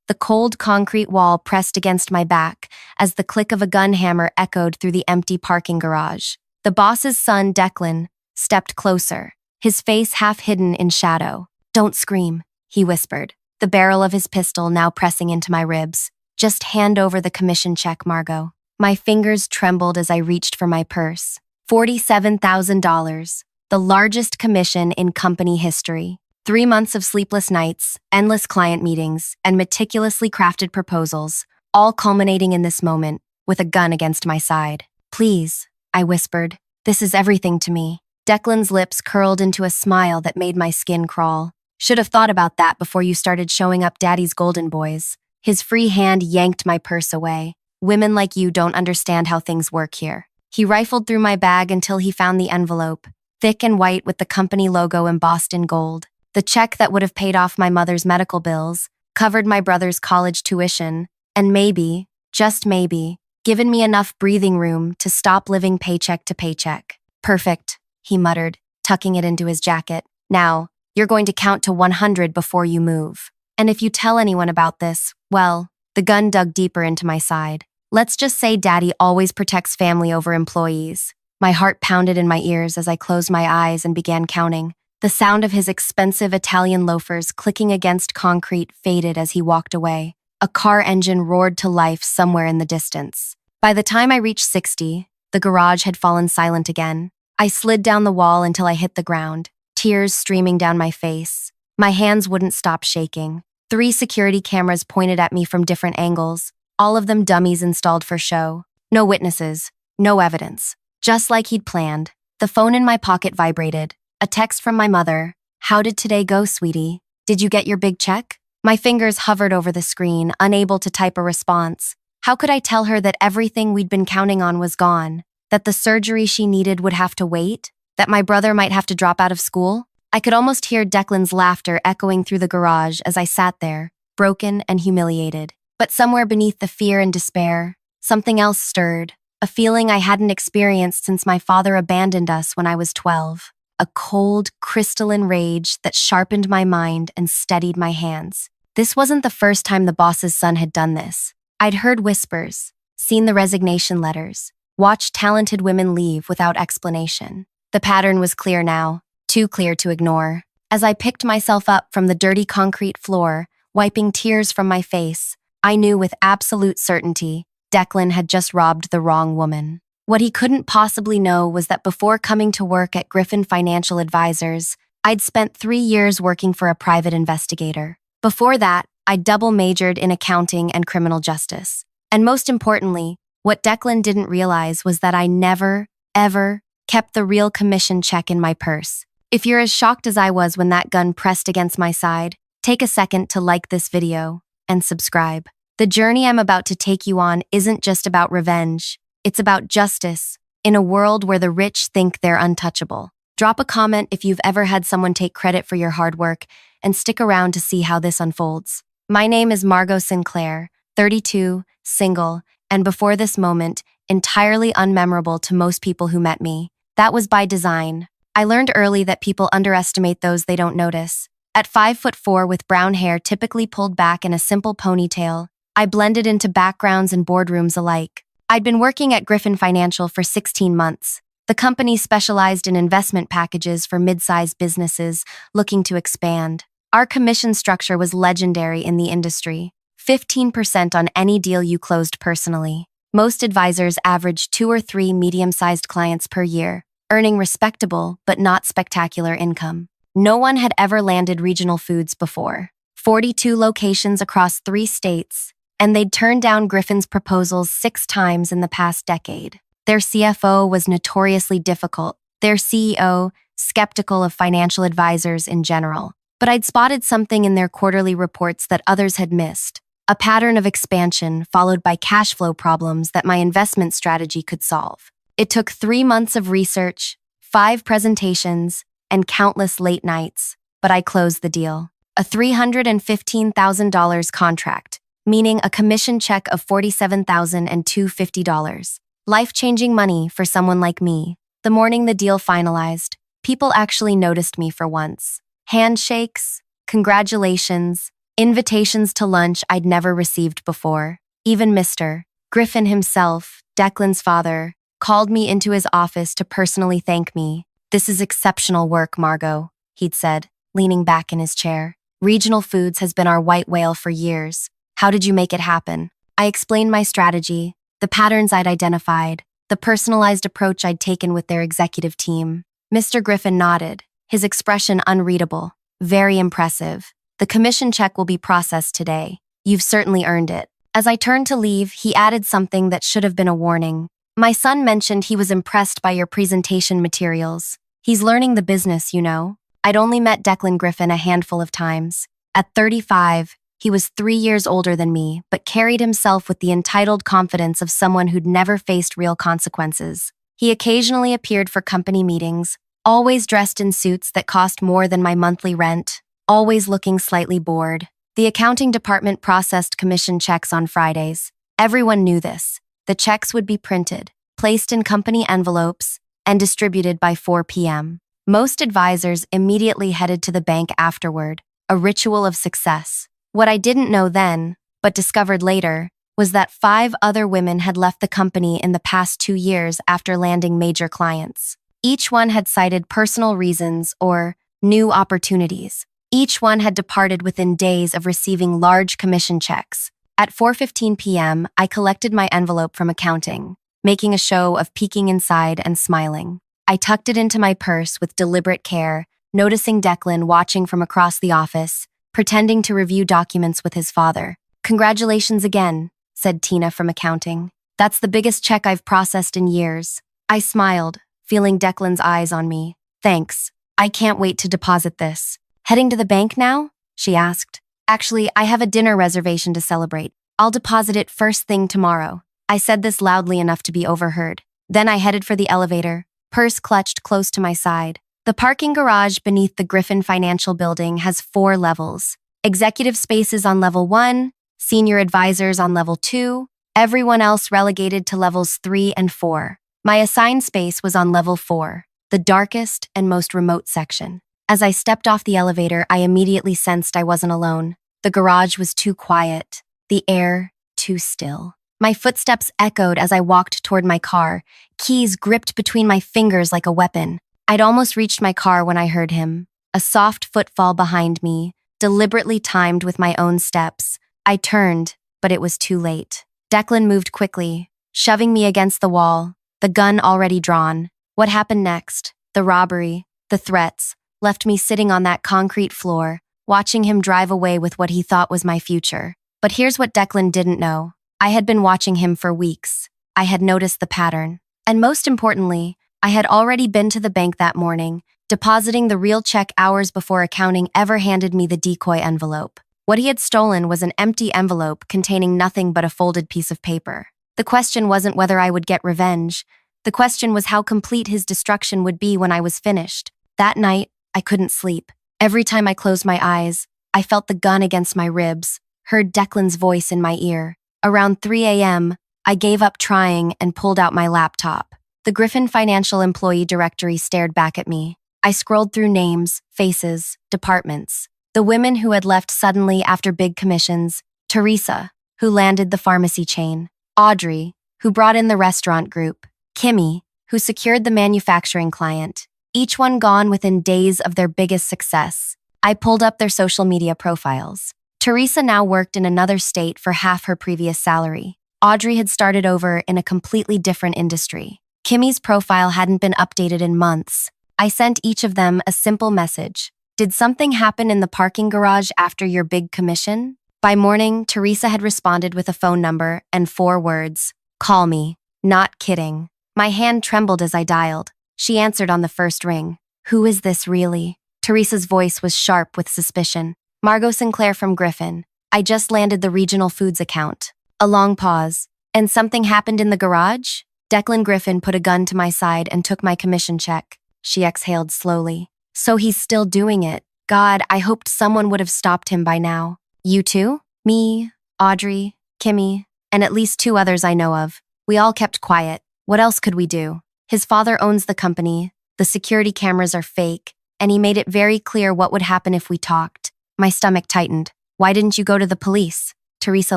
The cold concrete wall pressed against my back as the click of a gun hammer echoed through the empty parking garage. The boss's son, Declan, stepped closer, his face half hidden in shadow. "Don't scream," he whispered, the barrel of his pistol now pressing into my ribs. "Just hand over the commission check, Margot." My fingers trembled as I reached for my purse. $47,000, the largest commission in company history. 3 months of sleepless nights, endless client meetings, and meticulously crafted proposals, all culminating in this moment, with a gun against my side. "Please," I whispered, "this is everything to me." Declan's lips curled into a smile that made my skin crawl. "Should have thought about that before you started showing up Daddy's golden boys." His free hand yanked my purse away. "Women like you don't understand how things work here." He rifled through my bag until he found the envelope, thick and white with the company logo embossed in gold. The check that would have paid off my mother's medical bills, covered my brother's college tuition, and maybe, just maybe, given me enough breathing room to stop living paycheck to paycheck. "Perfect," he muttered, tucking it into his jacket. "Now, you're going to count to 100 before you move. And if you tell anyone about this, well," the gun dug deeper into my side. "Let's just say Daddy always protects family over employees." My heart pounded in my ears as I closed my eyes and began counting. The sound of his expensive Italian loafers clicking against concrete faded as he walked away. A car engine roared to life somewhere in the distance. By the time I reached 60, the garage had fallen silent again. I slid down the wall until I hit the ground, tears streaming down my face. My hands wouldn't stop shaking. 3 security cameras pointed at me from different angles, all of them dummies installed for show. No witnesses, no evidence. Just like he'd planned. The phone in my pocket vibrated. A text from my mother. "How did today go, sweetie? Did you get your big check?" My fingers hovered over the screen, unable to type a response. How could I tell her that everything we'd been counting on was gone? That the surgery she needed would have to wait? That my brother might have to drop out of school? I could almost hear Declan's laughter echoing through the garage as I sat there, broken and humiliated. But somewhere beneath the fear and despair, something else stirred, a feeling I hadn't experienced since my father abandoned us when I was 12. A cold, crystalline rage that sharpened my mind and steadied my hands. This wasn't the first time the boss's son had done this. I'd heard whispers, seen the resignation letters, watched talented women leave without explanation. The pattern was clear now, too clear to ignore. As I picked myself up from the dirty concrete floor, wiping tears from my face, I knew with absolute certainty Declan had just robbed the wrong woman. What he couldn't possibly know was that before coming to work at Griffin Financial Advisors, I'd spent 3 years working for a private investigator. Before that, I'd double majored in accounting and criminal justice. And most importantly, what Declan didn't realize was that I never, ever kept the real commission check in my purse. If you're as shocked as I was when that gun pressed against my side, take a second to like this video and subscribe. The journey I'm about to take you on isn't just about revenge. It's about justice, in a world where the rich think they're untouchable. Drop a comment if you've ever had someone take credit for your hard work, and stick around to see how this unfolds. My name is Margot Sinclair, 32, single, and before this moment, entirely unmemorable to most people who met me. That was by design. I learned early that people underestimate those they don't notice. At 5'4" with brown hair typically pulled back in a simple ponytail, I blended into backgrounds and boardrooms alike. I'd been working at Griffin Financial for 16 months. The company specialized in investment packages for mid-sized businesses looking to expand. Our commission structure was legendary in the industry, 15% on any deal you closed personally. Most advisors averaged 2 or 3 medium-sized clients per year, earning respectable but not spectacular income. No one had ever landed Regional Foods before. 42 locations across 3 states, and they'd turned down Griffin's proposals 6 times in the past decade. Their CFO was notoriously difficult, their CEO skeptical of financial advisors in general. But I'd spotted something in their quarterly reports that others had missed, a pattern of expansion followed by cash flow problems that my investment strategy could solve. It took 3 months of research, 5 presentations, and countless late nights, but I closed the deal. A $315,000 contract, meaning a commission check of $47,250. Life-changing money for someone like me. The morning the deal finalized, people actually noticed me for once. Handshakes, congratulations, Invitations to lunch I'd never received before. Even Mr. Griffin himself, Declan's father, called me into his office to personally thank me. "This is exceptional work, Margot," he'd said, leaning back in his chair. "Regional Foods has been our white whale for years. How did you make it happen?" I explained my strategy, the patterns I'd identified, the personalized approach I'd taken with their executive team. Mr. Griffin nodded, his expression unreadable. "Very impressive. The commission check will be processed today. You've certainly earned it." As I turned to leave, he added something that should have been a warning. "My son mentioned he was impressed by your presentation materials. He's learning the business, you know." I'd only met Declan Griffin a handful of times. At 35, he was 3 years older than me, but carried himself with the entitled confidence of someone who'd never faced real consequences. He occasionally appeared for company meetings, always dressed in suits that cost more than my monthly rent, always looking slightly bored. The accounting department processed commission checks on Fridays. Everyone knew this. The checks would be printed, placed in company envelopes, and distributed by 4 p.m. Most advisors immediately headed to the bank afterward, a ritual of success. What I didn't know then, but discovered later, was that 5 other women had left the company in the past 2 years after landing major clients. Each one had cited personal reasons or new opportunities. Each one had departed within days of receiving large commission checks. At 4:15 p.m., I collected my envelope from accounting, making a show of peeking inside and smiling. I tucked it into my purse with deliberate care, noticing Declan watching from across the office, pretending to review documents with his father. "Congratulations again," said Tina from accounting. "That's the biggest check I've processed in years." I smiled, feeling Declan's eyes on me. "Thanks. I can't wait to deposit this." "Heading to the bank now?" she asked. "Actually, I have a dinner reservation to celebrate. I'll deposit it first thing tomorrow." I said this loudly enough to be overheard. Then I headed for the elevator, purse clutched close to my side. The parking garage beneath the Griffin Financial Building has 4 levels. Executive spaces on level 1, senior advisors on level 2, everyone else relegated to levels 3 and 4. My assigned space was on level 4, the darkest and most remote section. As I stepped off the elevator, I immediately sensed I wasn't alone. The garage was too quiet, the air too still. My footsteps echoed as I walked toward my car, keys gripped between my fingers like a weapon. I'd almost reached my car when I heard him, a soft footfall behind me, deliberately timed with my own steps. I turned, but it was too late. Declan moved quickly, shoving me against the wall, the gun already drawn. What happened next? The robbery, the threats, left me sitting on that concrete floor, watching him drive away with what he thought was my future. But here's what Declan didn't know. I had been watching him for weeks. I had noticed the pattern. And most importantly, I had already been to the bank that morning, depositing the real check hours before accounting ever handed me the decoy envelope. What he had stolen was an empty envelope containing nothing but a folded piece of paper. The question wasn't whether I would get revenge. The question was how complete his destruction would be when I was finished. That night, I couldn't sleep. Every time I closed my eyes, I felt the gun against my ribs, heard Declan's voice in my ear. Around 3 a.m., I gave up trying and pulled out my laptop. The Griffin Financial Employee Directory stared back at me. I scrolled through names, faces, departments. The women who had left suddenly after big commissions, Teresa, who landed the pharmacy chain, Audrey, who brought in the restaurant group, Kimmy, who secured the manufacturing client, each one gone within days of their biggest success. I pulled up their social media profiles. Teresa now worked in another state for half her previous salary. Audrey had started over in a completely different industry. Kimmy's profile hadn't been updated in months. I sent each of them a simple message. "Did something happen in the parking garage after your big commission?" By morning, Teresa had responded with a phone number and 4 words. "Call me. Not kidding." My hand trembled as I dialed. She answered on the first ring. "Who is this really?" Teresa's voice was sharp with suspicion. "Margot Sinclair from Griffin. I just landed the Regional Foods account." A long pause. "And something happened in the garage?" Declan Griffin put a gun to my side and took my commission check. She exhaled slowly. "So he's still doing it. God, I hoped someone would have stopped him by now." "You too?" "Me, Audrey, Kimmy, and at least 2 others I know of. We all kept quiet. What else could we do? His father owns the company, the security cameras are fake, and he made it very clear what would happen if we talked." My stomach tightened. Why didn't you go to the police? Teresa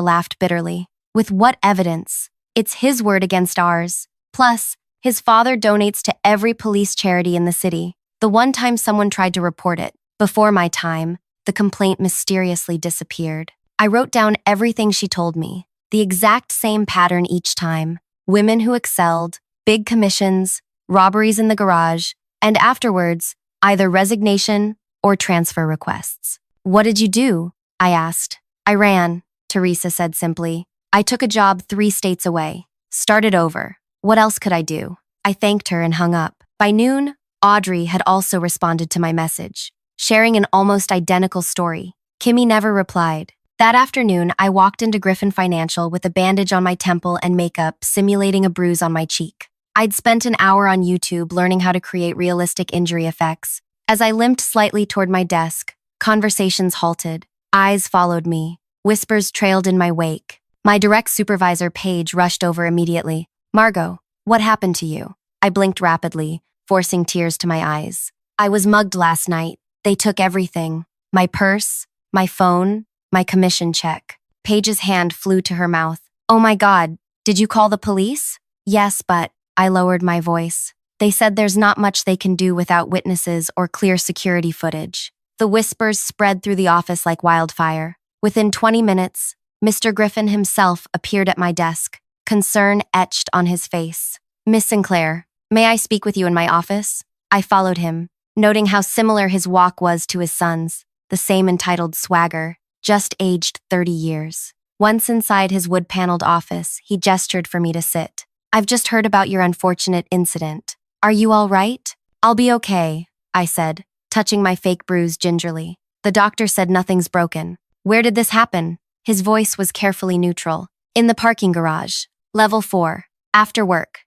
laughed bitterly. With what evidence? It's his word against ours. Plus, his father donates to every police charity in the city. The one time someone tried to report it, before my time, the complaint mysteriously disappeared. I wrote down everything she told me, the exact same pattern each time. Women who excelled, big commissions, robberies in the garage, and afterwards, either resignation or transfer requests. What did you do? I asked. I ran, Teresa said simply. I took a job 3 states away. Started over. What else could I do? I thanked her and hung up. By noon, Audrey had also responded to my message, sharing an almost identical story. Kimmy never replied. That afternoon, I walked into Griffin Financial with a bandage on my temple and makeup, simulating a bruise on my cheek. I'd spent an hour on YouTube learning how to create realistic injury effects. As I limped slightly toward my desk, conversations halted. Eyes followed me. Whispers trailed in my wake. My direct supervisor, Paige, rushed over immediately. Margot, what happened to you? I blinked rapidly, forcing tears to my eyes. I was mugged last night. They took everything. My purse, my phone, my commission check. Paige's hand flew to her mouth. Oh my God, did you call the police? Yes, but I lowered my voice. They said there's not much they can do without witnesses or clear security footage. The whispers spread through the office like wildfire. Within 20 minutes, Mr. Griffin himself appeared at my desk, concern etched on his face. Miss Sinclair, may I speak with you in my office? I followed him, noting how similar his walk was to his son's, the same entitled swagger, just aged 30 years. Once inside his wood-paneled office, he gestured for me to sit. I've just heard about your unfortunate incident. Are you all right? I'll be okay, I said, touching my fake bruise gingerly. The doctor said nothing's broken. Where did this happen? His voice was carefully neutral. In the parking garage. Level 4. After work.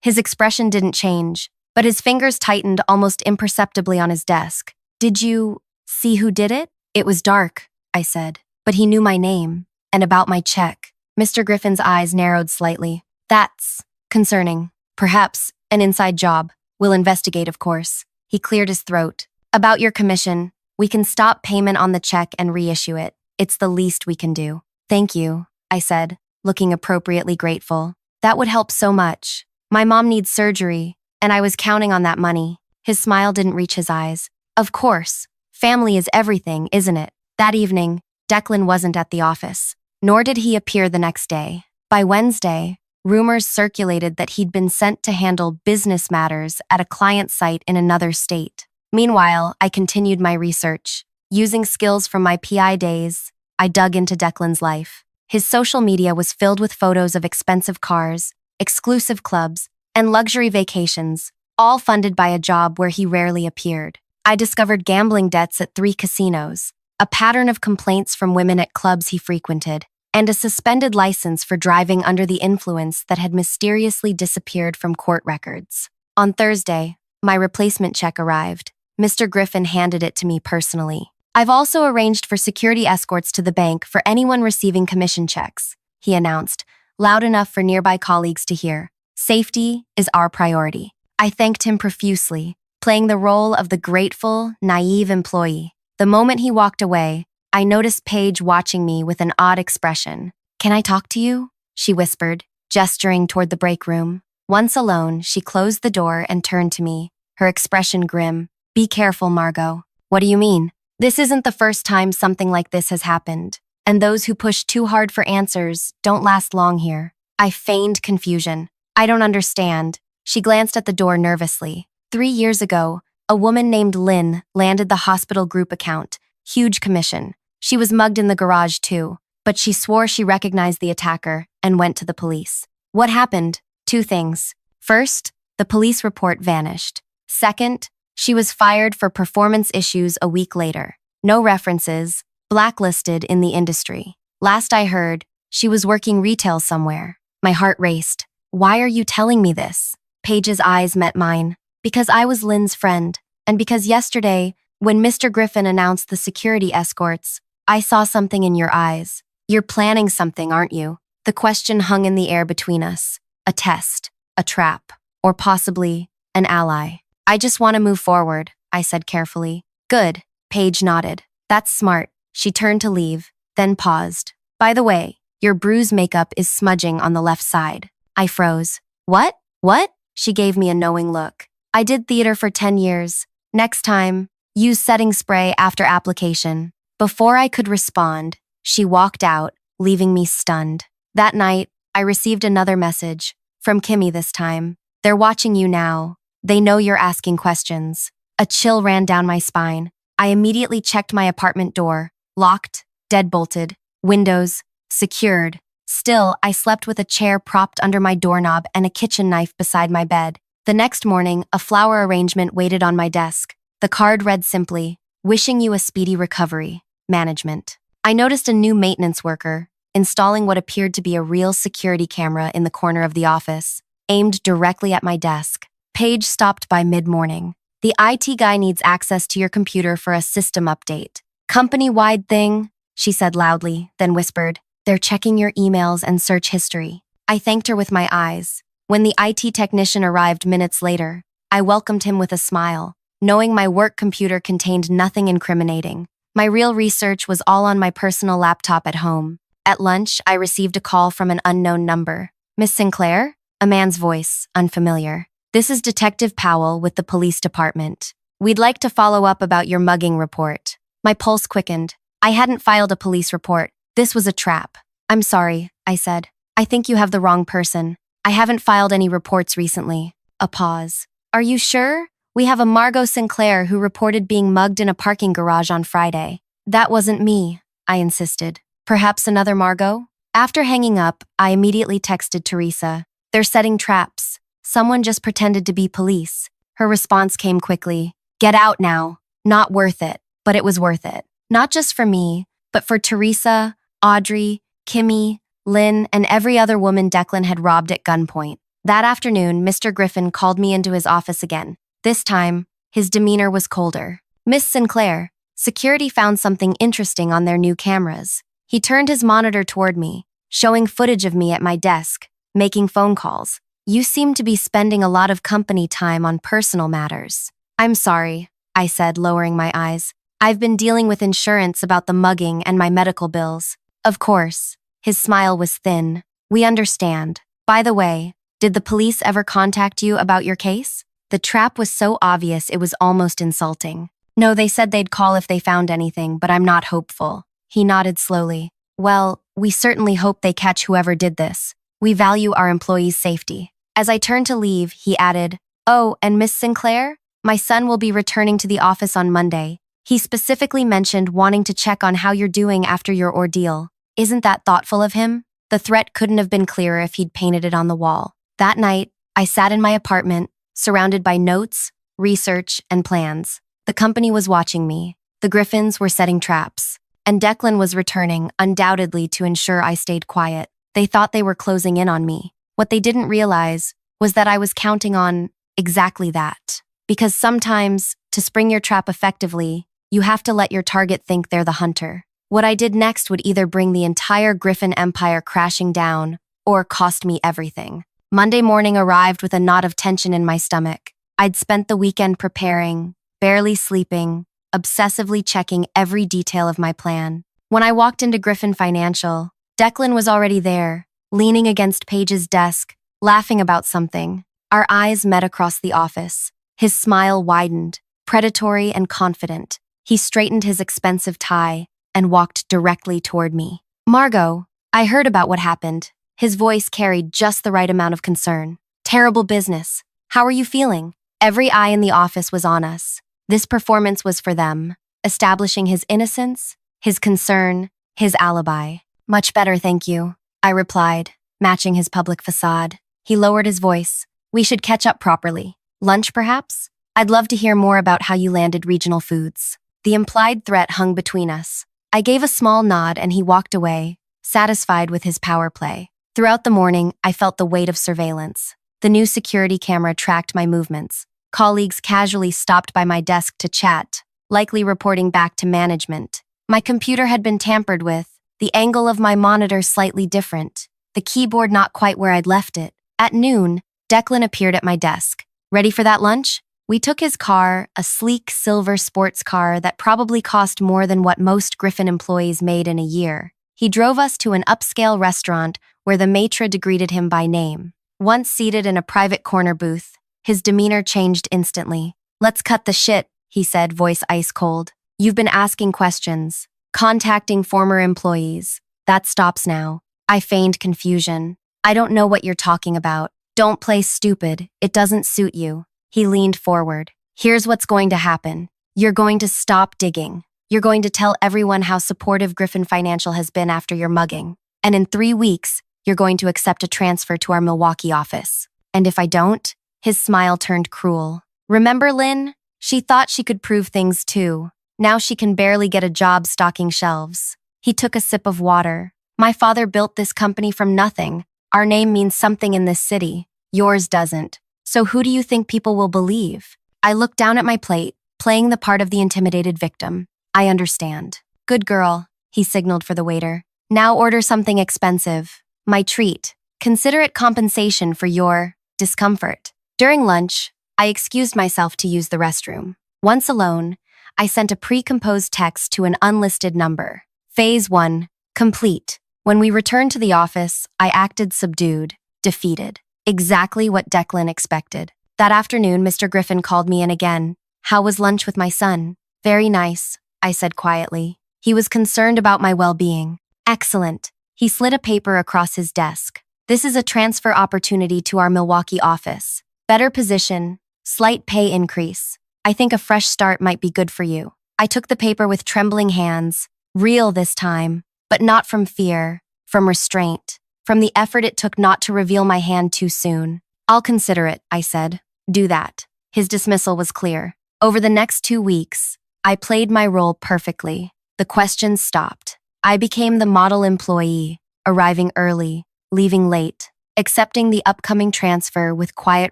His expression didn't change, but his fingers tightened almost imperceptibly on his desk. Did you see who did it? It was dark, I said, but he knew my name and about my check. Mr. Griffin's eyes narrowed slightly. That's concerning. Perhaps an inside job. We'll investigate, of course. He cleared his throat. About your commission, we can stop payment on the check and reissue it. It's the least we can do. Thank you, I said, looking appropriately grateful. That would help so much. My mom needs surgery, and I was counting on that money. His smile didn't reach his eyes. Of course. Family is everything, isn't it? That evening, Declan wasn't at the office, nor did he appear the next day. By Wednesday, rumors circulated that he'd been sent to handle business matters at a client site in another state. Meanwhile, I continued my research. Using skills from my PI days, I dug into Declan's life. His social media was filled with photos of expensive cars, exclusive clubs, and luxury vacations, all funded by a job where he rarely appeared. I discovered gambling debts at 3 casinos, a pattern of complaints from women at clubs he frequented, and a suspended license for driving under the influence that had mysteriously disappeared from court records. On Thursday, my replacement check arrived. Mr. Griffin handed it to me personally. I've also arranged for security escorts to the bank for anyone receiving commission checks, he announced, loud enough for nearby colleagues to hear. Safety is our priority. I thanked him profusely, playing the role of the grateful, naive employee. The moment he walked away, I noticed Paige watching me with an odd expression. Can I talk to you? She whispered, gesturing toward the break room. Once alone, she closed the door and turned to me, her expression grim. Be careful, Margot. What do you mean? This isn't the first time something like this has happened, and those who push too hard for answers don't last long here. I feigned confusion. I don't understand. She glanced at the door nervously. 3 years ago, a woman named Lynn landed the hospital group account. Huge commission. She was mugged in the garage too, but she swore she recognized the attacker and went to the police. What happened? 2 things. First, the police report vanished. Second, she was fired for performance issues a week later. No references, blacklisted in the industry. Last I heard, she was working retail somewhere. My heart raced. Why are you telling me this? Paige's eyes met mine. Because I was Lynn's friend, and because yesterday, when Mr. Griffin announced the security escorts, I saw something in your eyes. You're planning something, aren't you? The question hung in the air between us. A test, a trap, or possibly an ally. I just want to move forward, I said carefully. Good, Paige nodded. That's smart. She turned to leave, then paused. By the way, your bruise makeup is smudging on the left side. I froze. What? What? She gave me a knowing look. I did theater for 10 years. Next time, use setting spray after application. Before I could respond, she walked out, leaving me stunned. That night, I received another message, from Kimmy this time. They're watching you now. They know you're asking questions. A chill ran down my spine. I immediately checked my apartment door. Locked, deadbolted, windows, secured. Still, I slept with a chair propped under my doorknob and a kitchen knife beside my bed. The next morning, a flower arrangement waited on my desk. The card read simply, "Wishing you a speedy recovery. Management." I noticed a new maintenance worker, installing what appeared to be a real security camera in the corner of the office, aimed directly at my desk. Page stopped by mid-morning. "The IT guy needs access to your computer for a system update. Company-wide thing," she said loudly, then whispered, "They're checking your emails and search history." I thanked her with my eyes. When the IT technician arrived minutes later, I welcomed him with a smile, knowing my work computer contained nothing incriminating. My real research was all on my personal laptop at home. At lunch, I received a call from an unknown number. "Miss Sinclair?" A man's voice, unfamiliar. "This is Detective Powell with the police department. We'd like to follow up about your mugging report." My pulse quickened. I hadn't filed a police report. This was a trap. "I'm sorry," I said. "I think you have the wrong person. I haven't filed any reports recently." A pause. "Are you sure? We have a Margot Sinclair who reported being mugged in a parking garage on Friday." "That wasn't me," I insisted. "Perhaps another Margot?" After hanging up, I immediately texted Teresa. "They're setting traps. Someone just pretended to be police." Her response came quickly. "Get out now." Not worth it, but it was worth it. Not just for me, but for Teresa, Audrey, Kimmy, Lynn, and every other woman Declan had robbed at gunpoint. That afternoon, Mr. Griffin called me into his office again. This time, his demeanor was colder. "Miss Sinclair, security found something interesting on their new cameras." He turned his monitor toward me, showing footage of me at my desk, making phone calls. "You seem to be spending a lot of company time on personal matters." "I'm sorry," I said, lowering my eyes. "I've been dealing with insurance about the mugging and my medical bills." "Of course." His smile was thin. "We understand. By the way, did the police ever contact you about your case?" The trap was so obvious it was almost insulting. "No, they said they'd call if they found anything, but I'm not hopeful." He nodded slowly. "Well, we certainly hope they catch whoever did this. We value our employees' safety." As I turned to leave, he added, "Oh, and Miss Sinclair? My son will be returning to the office on Monday. He specifically mentioned wanting to check on how you're doing after your ordeal. Isn't that thoughtful of him?" The threat couldn't have been clearer if he'd painted it on the wall. That night, I sat in my apartment, surrounded by notes, research, and plans. The company was watching me. The Griffins were setting traps. And Declan was returning, undoubtedly to ensure I stayed quiet. They thought they were closing in on me. What they didn't realize was that I was counting on exactly that. Because sometimes, to spring your trap effectively, you have to let your target think they're the hunter. What I did next would either bring the entire Griffin empire crashing down or cost me everything. Monday morning arrived with a knot of tension in my stomach. I'd spent the weekend preparing, barely sleeping, obsessively checking every detail of my plan. When I walked into Griffin Financial, Declan was already there, leaning against Paige's desk, laughing about something. Our eyes met across the office. His smile widened, predatory and confident. He straightened his expensive tie and walked directly toward me. "Margot, I heard about what happened." His voice carried just the right amount of concern. "Terrible business. How are you feeling?" Every eye in the office was on us. This performance was for them, establishing his innocence, his concern, his alibi. "Much better, thank you," I replied, matching his public facade. He lowered his voice. "We should catch up properly. Lunch, perhaps? I'd love to hear more about how you landed regional foods." The implied threat hung between us. I gave a small nod and he walked away, satisfied with his power play. Throughout the morning, I felt the weight of surveillance. The new security camera tracked my movements. Colleagues casually stopped by my desk to chat, likely reporting back to management. My computer had been tampered with, the angle of my monitor slightly different, the keyboard not quite where I'd left it. At noon, Declan appeared at my desk. "Ready for that lunch?" We took his car, a sleek silver sports car that probably cost more than what most Griffin employees made in a year. He drove us to an upscale restaurant where the maitre d' greeted him by name. Once seated in a private corner booth, his demeanor changed instantly. "Let's cut the shit," he said, voice ice cold. "You've been asking questions, contacting former employees. That stops now." I feigned confusion. "I don't know what you're talking about. Don't play stupid. It doesn't suit you." He leaned forward. "Here's what's going to happen. You're going to stop digging. You're going to tell everyone how supportive Griffin Financial has been after your mugging. And in 3 weeks, you're going to accept a transfer to our Milwaukee office. And if I don't?" His smile turned cruel. "Remember Lynn? She thought she could prove things too. Now she can barely get a job stocking shelves." He took a sip of water. "My father built this company from nothing. Our name means something in this city. Yours doesn't. So who do you think people will believe?" I looked down at my plate, playing the part of the intimidated victim. "I understand." "Good girl," he signaled for the waiter. "Now order something expensive. My treat. Consider it compensation for your discomfort." During lunch, I excused myself to use the restroom. Once alone, I sent a pre-composed text to an unlisted number. Phase 1, complete. When we returned to the office, I acted subdued, defeated. Exactly what Declan expected. That afternoon, Mr. Griffin called me in again. "How was lunch with my son?" "Very nice," I said quietly. He was concerned about my well-being. "Excellent." He slid a paper across his desk. "This is a transfer opportunity to our Milwaukee office. Better position, slight pay increase. I think a fresh start might be good for you." I took the paper with trembling hands, real this time, but not from fear, from restraint, from the effort it took not to reveal my hand too soon. "I'll consider it," I said. "Do that." His dismissal was clear. Over the next 2 weeks, I played my role perfectly. The questions stopped. I became the model employee, arriving early, leaving late, accepting the upcoming transfer with quiet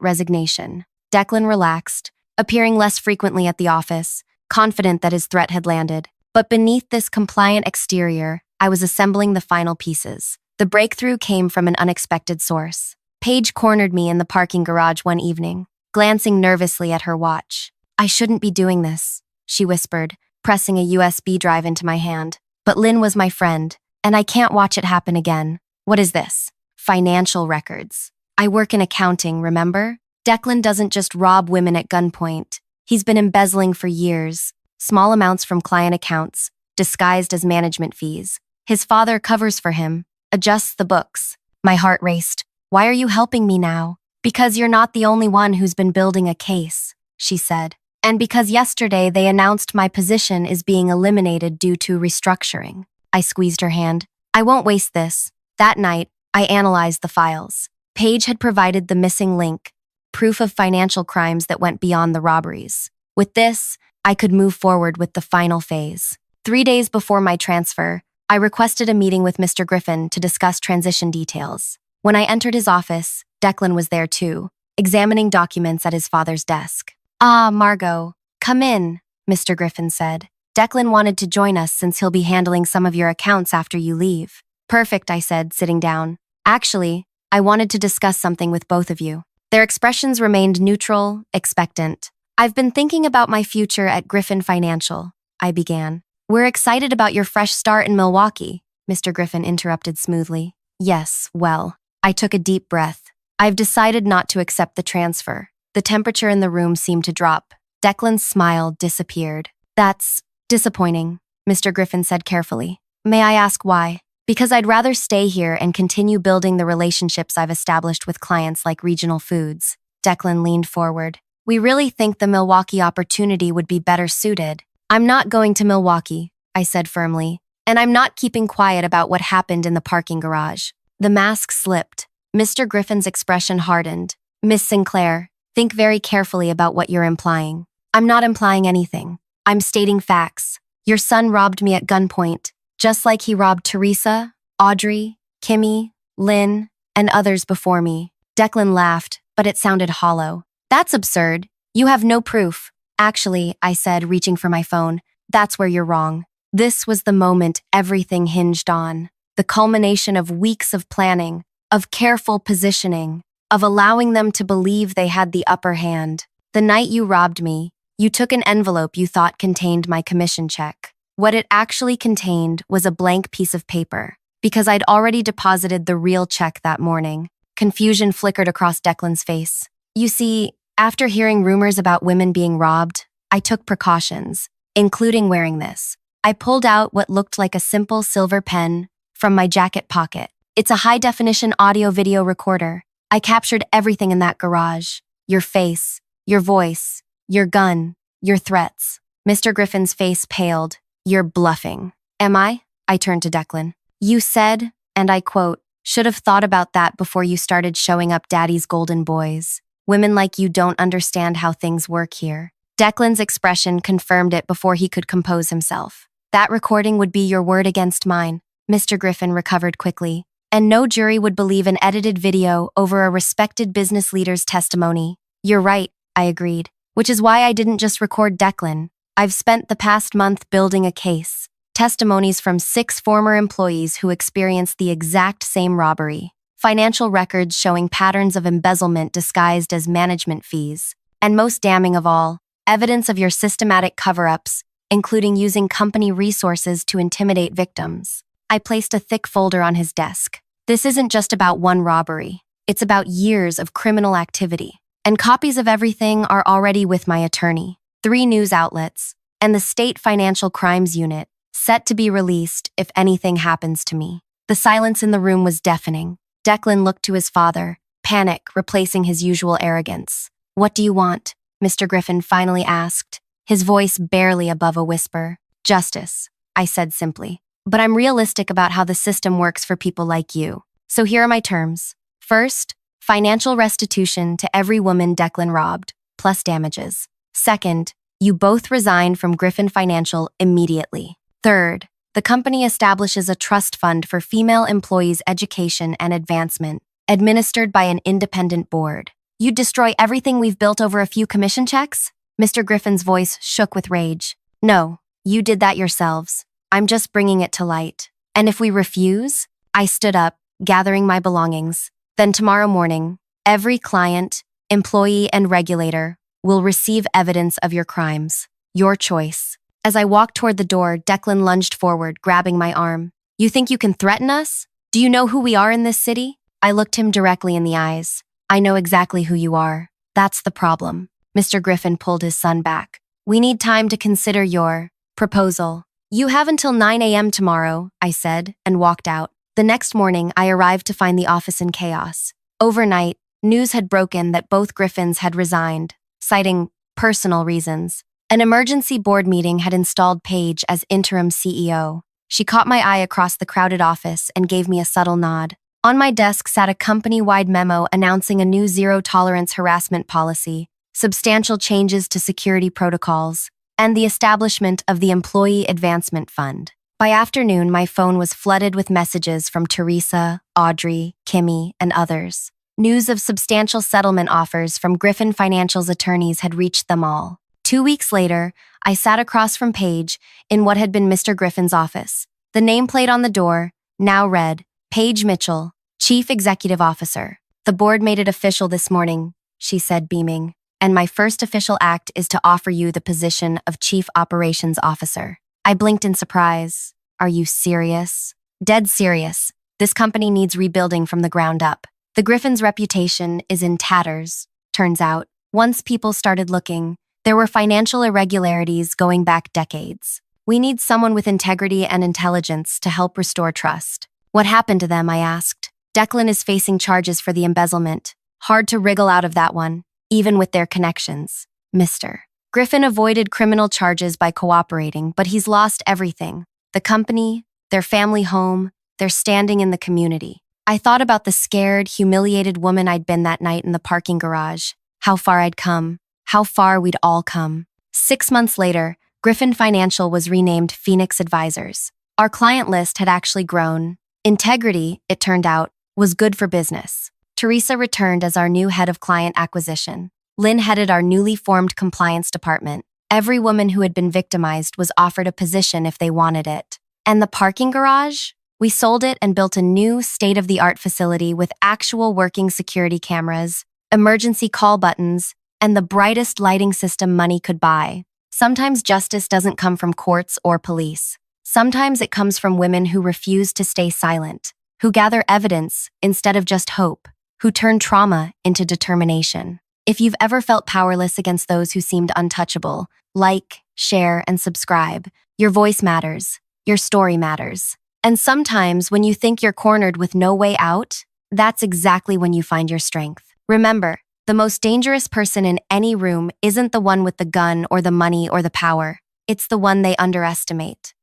resignation. Declan relaxed, appearing less frequently at the office, confident that his threat had landed. But beneath this compliant exterior, I was assembling the final pieces. The breakthrough came from an unexpected source. Paige cornered me in the parking garage one evening, glancing nervously at her watch. "I shouldn't be doing this," she whispered, pressing a USB drive into my hand. "But Lynn was my friend, and I can't watch it happen again." "What is this?" "Financial records. I work in accounting, remember? Declan doesn't just rob women at gunpoint. He's been embezzling for years, small amounts from client accounts, disguised as management fees. His father covers for him, adjusts the books." My heart raced. "Why are you helping me now?" "Because you're not the only one who's been building a case," she said. "And because yesterday they announced my position is being eliminated due to restructuring." I squeezed her hand. "I won't waste this." That night, I analyzed the files. Paige had provided the missing link, proof of financial crimes that went beyond the robberies. With this, I could move forward with the final phase. 3 days before my transfer, I requested a meeting with Mr. Griffin to discuss transition details. When I entered his office, Declan was there too, examining documents at his father's desk. "Ah, Margot, come in," Mr. Griffin said. "Declan wanted to join us since he'll be handling some of your accounts after you leave." "Perfect," I said, sitting down. "Actually, I wanted to discuss something with both of you." Their expressions remained neutral, expectant. "I've been thinking about my future at Griffin Financial," I began. "We're excited about your fresh start in Milwaukee," Mr. Griffin interrupted smoothly. "Yes, well." I took a deep breath. "I've decided not to accept the transfer." The temperature in the room seemed to drop. Declan's smile disappeared. "That's disappointing," Mr. Griffin said carefully. "May I ask why?" "Because I'd rather stay here and continue building the relationships I've established with clients like Regional Foods." Declan leaned forward. "We really think the Milwaukee opportunity would be better suited." "I'm not going to Milwaukee," I said firmly, "and I'm not keeping quiet about what happened in the parking garage." The mask slipped. Mr. Griffin's expression hardened. "Miss Sinclair, think very carefully about what you're implying." "I'm not implying anything. I'm stating facts. Your son robbed me at gunpoint, just like he robbed Teresa, Audrey, Kimmy, Lynn, and others before me." Declan laughed, but it sounded hollow. "That's absurd. You have no proof." "Actually," I said, reaching for my phone, "that's where you're wrong." This was the moment everything hinged on. The culmination of weeks of planning, of careful positioning, of allowing them to believe they had the upper hand. The night you robbed me, you took an envelope you thought contained my commission check. What it actually contained was a blank piece of paper, because I'd already deposited the real check that morning. Confusion flickered across Declan's face. You see, after hearing rumors about women being robbed, I took precautions, including wearing this. I pulled out what looked like a simple silver pen from my jacket pocket. It's a high-definition audio-video recorder. I captured everything in that garage. Your face, your voice, your gun, your threats. Mr. Griffin's face paled. You're bluffing. Am I? I turned to Declan. You said, and I quote, should have thought about that before you started showing up daddy's golden boys. Women like you don't understand how things work here. Declan's expression confirmed it before he could compose himself. That recording would be your word against mine. Mr. Griffin recovered quickly. And no jury would believe an edited video over a respected business leader's testimony. You're right, I agreed. Which is why I didn't just record Declan. I've spent the past month building a case. Testimonies from 6 former employees who experienced the exact same robbery. Financial records showing patterns of embezzlement disguised as management fees. And most damning of all, evidence of your systematic cover-ups, including using company resources to intimidate victims. I placed a thick folder on his desk. This isn't just about one robbery. It's about years of criminal activity. And copies of everything are already with my attorney, 3 news outlets, and the State Financial Crimes Unit, set to be released if anything happens to me. The silence in the room was deafening. Declan looked to his father, panic replacing his usual arrogance. What do you want? Mr. Griffin finally asked, his voice barely above a whisper. Justice, I said simply. But I'm realistic about how the system works for people like you. So here are my terms. First, financial restitution to every woman Declan robbed, plus damages. Second, you both resign from Griffin Financial immediately. Third, the company establishes a trust fund for female employees' education and advancement, administered by an independent board. You'd destroy everything we've built over a few commission checks? Mr. Griffin's voice shook with rage. No, you did that yourselves. I'm just bringing it to light. And if we refuse? I stood up, gathering my belongings. Then tomorrow morning, every client, employee, and regulator will receive evidence of your crimes. Your choice. As I walked toward the door, Declan lunged forward, grabbing my arm. You think you can threaten us? Do you know who we are in this city? I looked him directly in the eyes. I know exactly who you are. That's the problem. Mr. Griffin pulled his son back. We need time to consider your proposal. You have until 9 a.m. tomorrow, I said, and walked out. The next morning, I arrived to find the office in chaos. Overnight, news had broken that both Griffins had resigned, citing personal reasons. An emergency board meeting had installed Paige as interim CEO. She caught my eye across the crowded office and gave me a subtle nod. On my desk sat a company-wide memo announcing a new zero-tolerance harassment policy, substantial changes to security protocols, and the establishment of the Employee Advancement Fund. By afternoon, my phone was flooded with messages from Teresa, Audrey, Kimmy, and others. News of substantial settlement offers from Griffin Financial's attorneys had reached them all. 2 weeks later, I sat across from Paige in what had been Mr. Griffin's office. The nameplate on the door now read, Paige Mitchell, Chief Executive Officer. The board made it official this morning, she said, beaming. And my first official act is to offer you the position of Chief Operations Officer. I blinked in surprise. Are you serious? Dead serious. This company needs rebuilding from the ground up. The Griffin's reputation is in tatters. Turns out, once people started looking, there were financial irregularities going back decades. We need someone with integrity and intelligence to help restore trust. What happened to them, I asked. Declan is facing charges for the embezzlement. Hard to wriggle out of that one, even with their connections. Mr. Griffin avoided criminal charges by cooperating, but he's lost everything. The company, their family home, their standing in the community. I thought about the scared, humiliated woman I'd been that night in the parking garage. How far I'd come. How far we'd all come. 6 months later, Griffin Financial was renamed Phoenix Advisors. Our client list had actually grown. Integrity, it turned out, was good for business. Teresa returned as our new head of client acquisition. Lynn headed our newly formed compliance department. Every woman who had been victimized was offered a position if they wanted it. And the parking garage? We sold it and built a new state-of-the-art facility with actual working security cameras, emergency call buttons, and the brightest lighting system money could buy. Sometimes justice doesn't come from courts or police. Sometimes it comes from women who refuse to stay silent, who gather evidence instead of just hope, who turn trauma into determination. If you've ever felt powerless against those who seemed untouchable, like, share, and subscribe. Your voice matters. Your story matters. And sometimes when you think you're cornered with no way out, that's exactly when you find your strength. Remember, the most dangerous person in any room isn't the one with the gun or the money or the power. It's the one they underestimate.